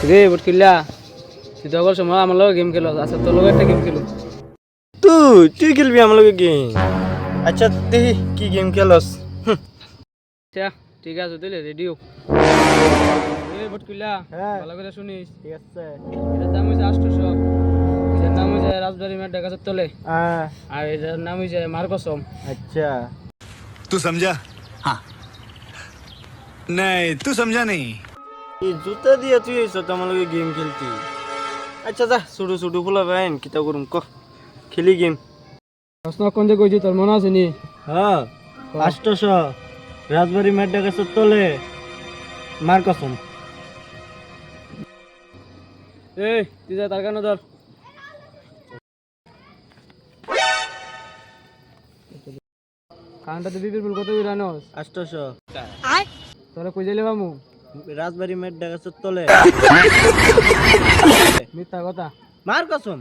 রে বটকিল্লা তুই তখন সময় আমার লগে গেম খেলো আচ্ছা তোর লগে একটা গেম খেলো তুই খেলবি আমার লগে গেম? আচ্ছা দেখি কি গেম খেলস। আচ্ছা ঠিক আছে তাহলে রেডিও রে বটকিল্লা হ্যাঁ। ভালো করে শুনিস ঠিক আছে। এটার দাম হচ্ছে 800 এটার নাম হচ্ছে রাজবাড়ি মেট গাছের তলে হ্যাঁ। আর এটার নাম হচ্ছে মার কসম আচ্ছা तू समझा? हाँ नहीं तू समझा नहीं। এই জুতা দিয়ে তুই এসে তো আমার লগে গেম খেলতি। আচ্ছা যা ছোট ছোট ফুলা ভাইন কিতা করুম ক খেলি গেম। প্রশ্ন কোন যে কইছি তোর মনে আছে নি হ্যাঁ 800 রাজবাড়ি মেড্ডা গাছের তলে মার কসম। এই তুই যা তার কারণে ধর কারণটাতে বিপির ফুল কত বিরানোস 800 তোরা কই যাইলে বামু রাজবাড়ি মেড্ডা গাছের তলে মিথ্যা কথা মার কসম।